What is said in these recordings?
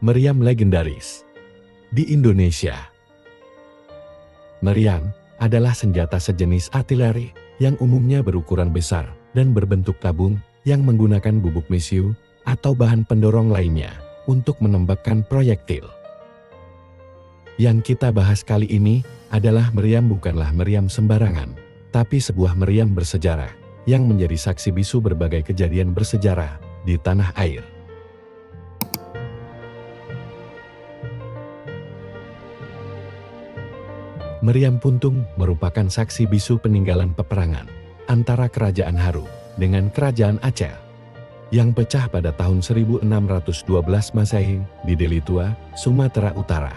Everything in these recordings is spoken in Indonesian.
Meriam legendaris di Indonesia. Meriam adalah senjata sejenis artileri yang umumnya berukuran besar dan berbentuk tabung yang menggunakan bubuk mesiu atau bahan pendorong lainnya untuk menembakkan proyektil. Yang kita bahas kali ini adalah meriam bukanlah meriam sembarangan, tapi sebuah meriam bersejarah yang menjadi saksi bisu berbagai kejadian bersejarah di tanah air. Meriam Puntung merupakan saksi bisu peninggalan peperangan antara Kerajaan Haru dengan Kerajaan Aceh yang pecah pada tahun 1612 Masehi di Deli Tua, Sumatera Utara.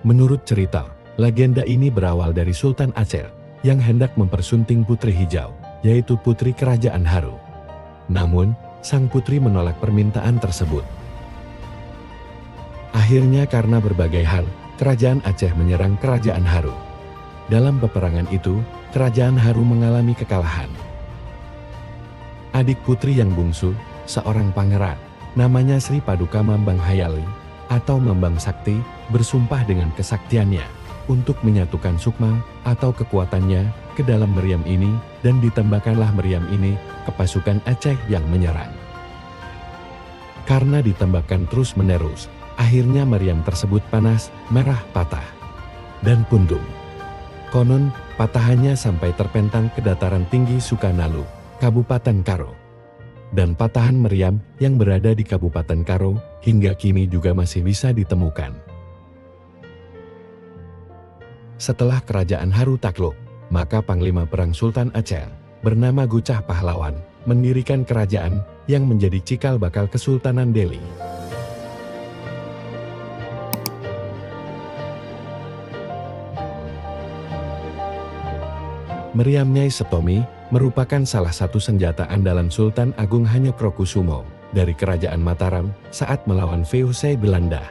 Menurut cerita, legenda ini berawal dari Sultan Aceh yang hendak mempersunting putri hijau, yaitu putri Kerajaan Haru. Namun, sang putri menolak permintaan tersebut. Akhirnya karena berbagai hal, Kerajaan Aceh menyerang Kerajaan Haru. Dalam peperangan itu, Kerajaan Haru mengalami kekalahan. Adik putri yang bungsu, seorang pangeran, namanya Sri Paduka Mambang Hayali, atau Mambang Sakti, bersumpah dengan kesaktiannya untuk menyatukan sukma atau kekuatannya ke dalam meriam ini, dan ditembakkanlah meriam ini ke pasukan Aceh yang menyerang. Karena ditembakkan terus-menerus, akhirnya meriam tersebut panas, merah, patah, dan puntung. Konon, patahannya sampai terpentang ke dataran tinggi Sukanalu, Kabupaten Karo. Dan patahan meriam yang berada di Kabupaten Karo hingga kini juga masih bisa ditemukan. Setelah Kerajaan Haru takluk, maka Panglima Perang Sultan Aceh bernama Gucah Pahlawan mendirikan kerajaan yang menjadi cikal bakal Kesultanan Deli. Meriam Nyai Setomi merupakan salah satu senjata andalan Sultan Agung Hanyokrokusumo dari Kerajaan Mataram saat melawan VOC Belanda.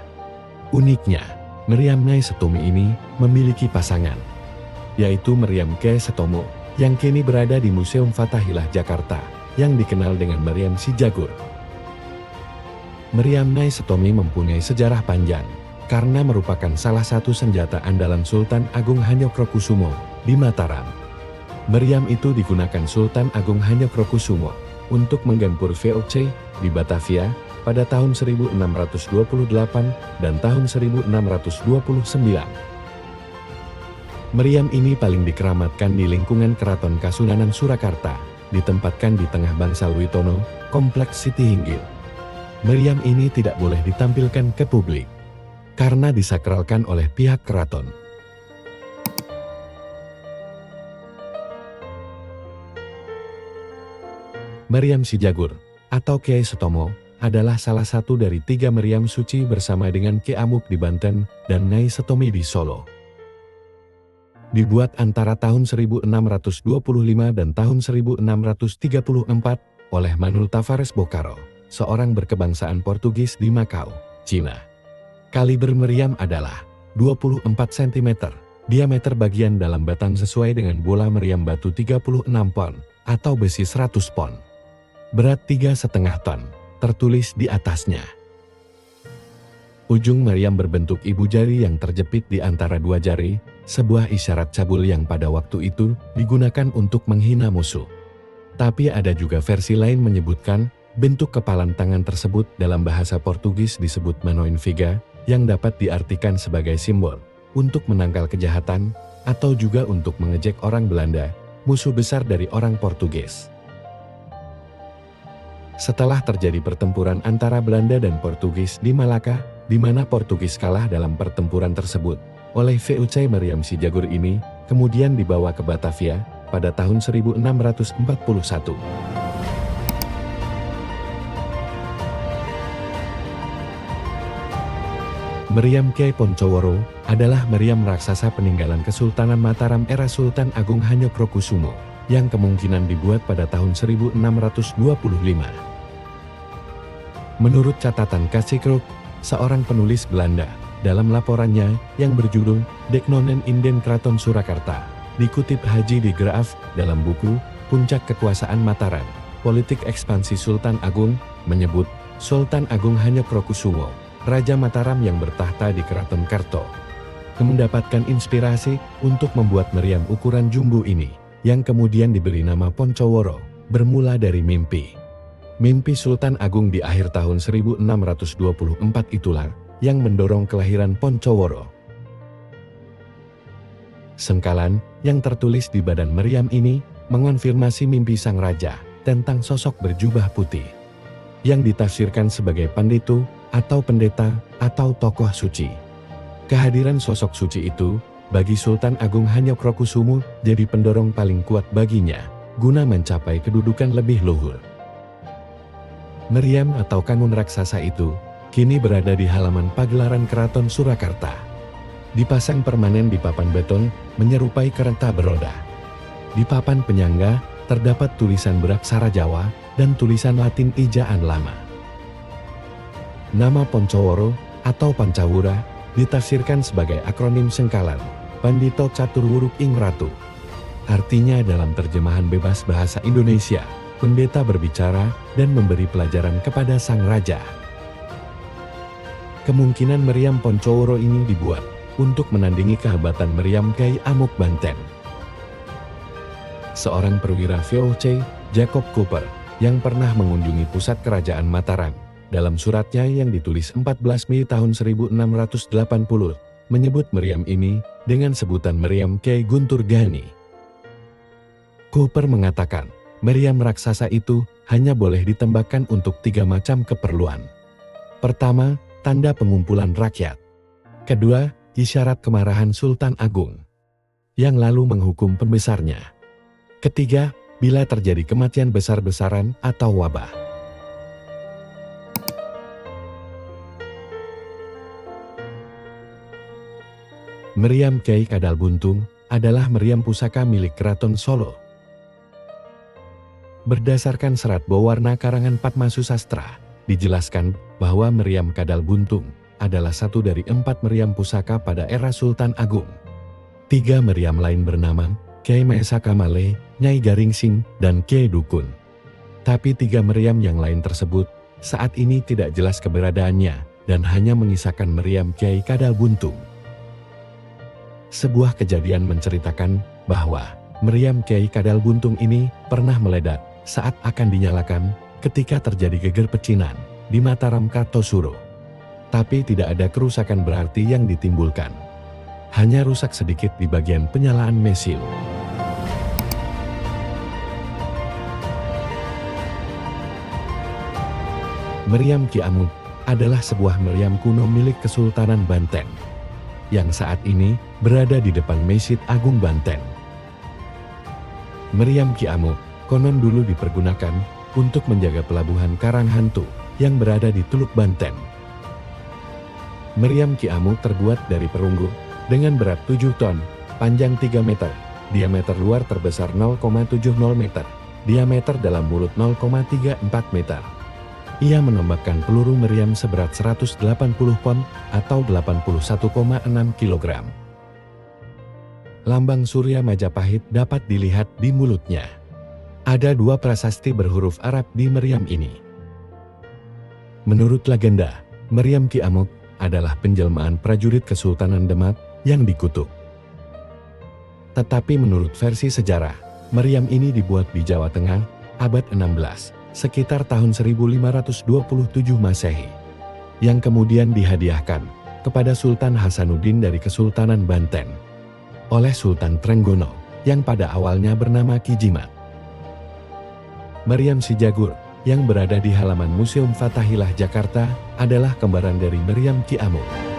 Uniknya, meriam Nyai Setomi ini memiliki pasangan, yaitu meriam Kyai Setomo yang kini berada di Museum Fathahillah Jakarta yang dikenal dengan meriam Si Jagur. Meriam Nyai Setomi mempunyai sejarah panjang karena merupakan salah satu senjata andalan Sultan Agung Hanyokrokusumo di Mataram. Meriam itu digunakan Sultan Agung Hanyokrokusumo untuk menggempur VOC di Batavia pada tahun 1628 dan tahun 1629. Meriam ini paling dikeramatkan di lingkungan Keraton Kasunanan Surakarta, ditempatkan di tengah Bangsal Witono, Kompleks Siti Hinggil. Meriam ini tidak boleh ditampilkan ke publik karena disakralkan oleh pihak keraton. Meriam Si Jagur atau Kyai Setomo adalah salah satu dari 3 meriam suci bersama dengan Ki Amuk di Banten dan Nyai Setomi di Solo. Dibuat antara tahun 1625 dan tahun 1634 oleh Manul Tavares Bocaro, seorang berkebangsaan Portugis di Makau, Cina. Kaliber meriam adalah 24 cm, diameter bagian dalam batang sesuai dengan bola meriam batu 36 pon atau besi 100 pon. Berat 3,5 ton, tertulis di atasnya. Ujung meriam berbentuk ibu jari yang terjepit di antara 2 jari, sebuah isyarat cabul yang pada waktu itu digunakan untuk menghina musuh. Tapi ada juga versi lain menyebutkan bentuk kepalan tangan tersebut dalam bahasa Portugis disebut mano inviga, yang dapat diartikan sebagai simbol untuk menangkal kejahatan atau juga untuk mengejek orang Belanda, musuh besar dari orang Portugis. Setelah terjadi pertempuran antara Belanda dan Portugis di Malaka, di mana Portugis kalah dalam pertempuran tersebut, oleh VOC meriam Si Jagur ini, kemudian dibawa ke Batavia pada tahun 1641. Meriam Kyai Poncoworo adalah meriam raksasa peninggalan Kesultanan Mataram era Sultan Agung Hanyokrokusumo, yang kemungkinan dibuat pada tahun 1625. Menurut catatan Kasikruk, seorang penulis Belanda, dalam laporannya yang berjudul Deknonen Inden Kraton Surakarta, dikutip Haji de Graaf dalam buku Puncak Kekuasaan Mataram, Politik Ekspansi Sultan Agung, menyebut Sultan Agung Hanyokrokusumo, Raja Mataram yang bertahta di Keraton Karto, mendapatkan inspirasi untuk membuat meriam ukuran jumbo ini, yang kemudian diberi nama Poncoworo, bermula dari mimpi. Mimpi Sultan Agung di akhir tahun 1624 itulah yang mendorong kelahiran Poncoworo. Sengkalan yang tertulis di badan meriam ini mengonfirmasi mimpi sang raja tentang sosok berjubah putih yang ditafsirkan sebagai panditu atau pendeta atau tokoh suci. Kehadiran sosok suci itu bagi Sultan Agung Hanyokrokusumo jadi pendorong paling kuat baginya guna mencapai kedudukan lebih luhur. Meriam atau kangun raksasa itu kini berada di halaman pagelaran Keraton Surakarta. Dipasang permanen di papan beton menyerupai kereta beroda. Di papan penyangga terdapat tulisan beraksara Jawa dan tulisan Latin ejaan lama. Nama Poncoworo atau Pancawura ditafsirkan sebagai akronim sengkalan Pandito Caturwuruk ing Ratu. Artinya dalam terjemahan bebas bahasa Indonesia, pendeta berbicara dan memberi pelajaran kepada sang raja. Kemungkinan meriam Poncoworo ini dibuat untuk menandingi kehebatan meriam Kyai Amuk Banten. Seorang perwira VOC, Jacob Cooper, yang pernah mengunjungi pusat kerajaan Mataram, dalam suratnya yang ditulis 14 Mei tahun 1680, menyebut meriam ini dengan sebutan meriam Kyai Guntur Gani. Cooper mengatakan, meriam raksasa itu hanya boleh ditembakkan untuk 3 macam keperluan. Pertama, tanda pengumpulan rakyat. Kedua, isyarat kemarahan Sultan Agung, yang lalu menghukum pembesarnya. Ketiga, bila terjadi kematian besar-besaran atau wabah. Meriam Kyai Kadal Buntung adalah meriam pusaka milik Keraton Solo. Berdasarkan serat Bawarna karangan Padma Susastra, dijelaskan bahwa meriam Kadal Buntung adalah satu dari 4 meriam pusaka pada era Sultan Agung. 3 meriam lain bernama Kyai Maesa Kamale, Nyai Garingsing, dan Kyai Dukun. Tapi 3 meriam yang lain tersebut saat ini tidak jelas keberadaannya dan hanya mengisahkan meriam Kyai Kadal Buntung. Sebuah kejadian menceritakan bahwa meriam Kyai Kadal Buntung ini pernah meledak saat akan dinyalakan ketika terjadi geger pecinan di Mataram Kartosuro. Tapi tidak ada kerusakan berarti yang ditimbulkan. Hanya rusak sedikit di bagian penyalaan mesin. Meriam Ki Amuk adalah sebuah meriam kuno milik Kesultanan Banten, yang saat ini berada di depan Masjid Agung Banten. Meriam Ki Amuk konon dulu dipergunakan untuk menjaga pelabuhan Karanghantu yang berada di Teluk Banten. Meriam Ki Amuk terbuat dari perunggu dengan berat 7 ton, panjang 3 meter, diameter luar terbesar 0,70 meter, diameter dalam mulut 0,34 meter. Ia menembakkan peluru meriam seberat 180 pon atau 81,6 kg. Lambang Surya Majapahit dapat dilihat di mulutnya. Ada 2 prasasti berhuruf Arab di meriam ini. Menurut legenda, meriam Ki Amuk adalah penjelmaan prajurit Kesultanan Demak yang dikutuk. Tetapi menurut versi sejarah, meriam ini dibuat di Jawa Tengah, abad 16, sekitar tahun 1527 Masehi, yang kemudian dihadiahkan kepada Sultan Hasanuddin dari Kesultanan Banten oleh Sultan Trenggono, yang pada awalnya bernama Ki Jimat. Meriam Sijagur yang berada di halaman Museum Fathahillah Jakarta adalah kembaran dari meriam Ki Amuk.